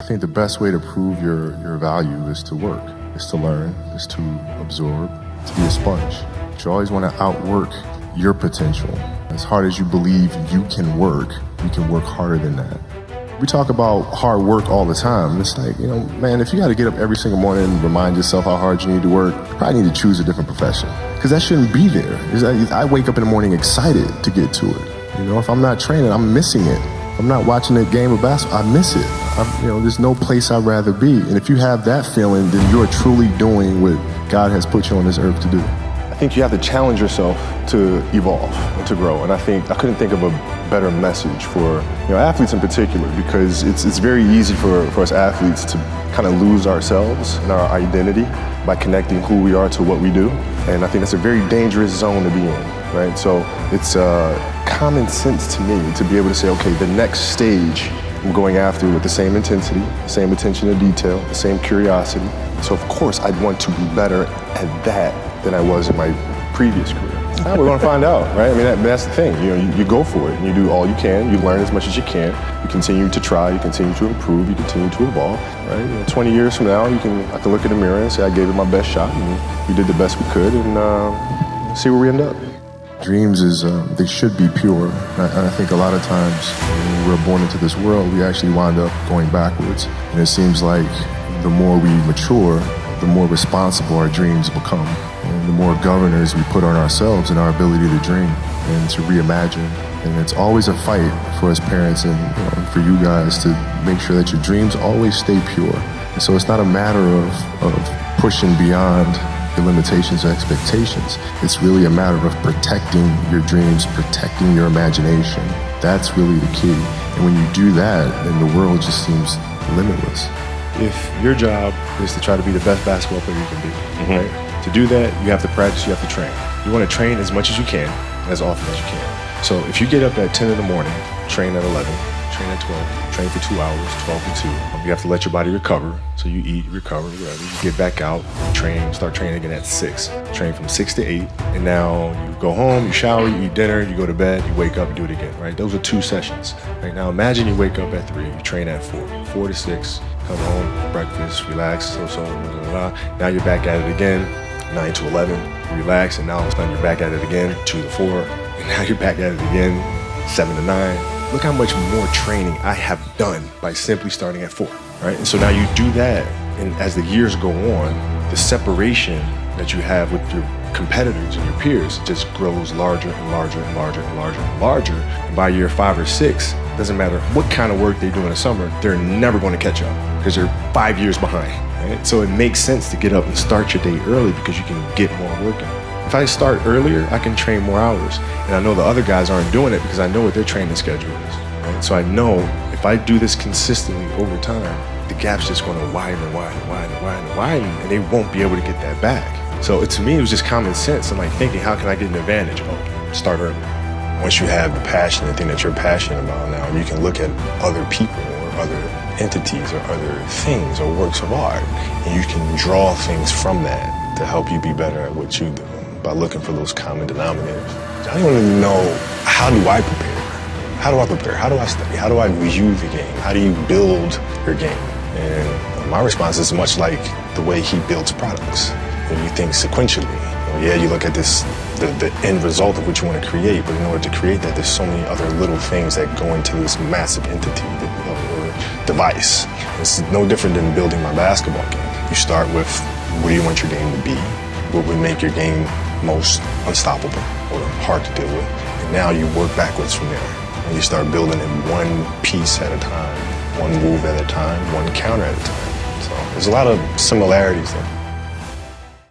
I think the best way to prove your value is to work, is to learn, is to absorb, to be a sponge. But you always want to outwork your potential. As hard as you believe you can work harder than that. We talk about hard work all the time. It's like, man, if you got to get up every single morning and remind yourself how hard you need to work, you probably need to choose a different profession. Because that shouldn't be there. I wake up in the morning excited to get to it. If I'm not training, I'm missing it. If I'm not watching a game of basketball, I miss it. There's no place I'd rather be. And if you have that feeling, then you're truly doing what God has put you on this earth to do. I think you have to challenge yourself to evolve and to grow. And I couldn't think of a better message for athletes in particular, because it's very easy for us athletes to kind of lose ourselves and our identity by connecting who we are to what we do. And I think that's a very dangerous zone to be in, right? So it's common sense to me to be able to say, okay, the next stage I'm going after with the same intensity, the same attention to detail, the same curiosity. So of course I'd want to be better at that than I was in my previous career. We're going to find out, right? I mean, that's the thing. You go for it, and you do all you can. You learn as much as you can. You continue to try. You continue to improve. You continue to evolve, right? 20 years from now, I can look in the mirror and say I gave it my best shot, and we did the best we could, and see where we end up. Dreams they should be pure. And I think a lot of times when we're born into this world, we actually wind up going backwards. And it seems like the more we mature, the more responsible our dreams become. And the more governors we put on ourselves and our ability to dream and to reimagine. And it's always a fight for us parents and for you guys to make sure that your dreams always stay pure. And so it's not a matter of pushing beyond your limitations or expectations. It's really a matter of protecting your dreams, protecting your imagination. That's really the key. And when you do that, then the world just seems limitless. If your job is to try to be the best basketball player you can be, right? To do that, you have to practice, you have to train. You want to train as much as you can, as often as you can. So if you get up at 10 in the morning, train at 11, train at 12, train for 2 hours, 12 to 2. You have to let your body recover. So you eat, recover, whatever. You get back out, train, start training again at 6. Train from 6 to 8. And now you go home, you shower, you eat dinner, you go to bed, you wake up, you do it again, right? Those are 2 sessions. Right now, imagine you wake up at 3, you train at 4. 4 to 6, come home, breakfast, relax, blah, blah, blah. Now you're back at it again, 9 to 11, relax, and now all of a sudden you're back at it again, 2 to 4, and now you're back at it again, 7 to 9. Look how much more training I have done by simply starting at 4, right? And so now you do that, and as the years go on, the separation that you have with your competitors and your peers just grows larger and larger and larger and larger and larger. And by year 5 or 6, doesn't matter what kind of work they do in the summer, they're never going to catch up because they're 5 years behind, right? So it makes sense to get up and start your day early because you can get more work in. If I start earlier, I can train more hours. And I know the other guys aren't doing it because I know what their training schedule is, right? So I know if I do this consistently over time, the gap's just going to widen and widen and widen and widen and widen, and they won't be able to get that back. So to me, it was just common sense. I'm like thinking, how can I get an advantage? Oh, start early. Once you have the passion, the thing that you're passionate about now, you can look at other people or other entities or other things or works of art, and you can draw things from that to help you be better at what you do by looking for those common denominators. I don't even know, how do I prepare? How do I prepare? How do I study? How do I view the game? How do you build your game? And my response is much like the way he builds products. When you think sequentially, you look at this, the end result of what you want to create, but in order to create that, there's so many other little things that go into this massive entity or device. It's no different than building my basketball game. You start with, what do you want your game to be? What would make your game most unstoppable or hard to deal with? And now you work backwards from there. And you start building it one piece at a time, one move at a time, one counter at a time. So there's a lot of similarities there.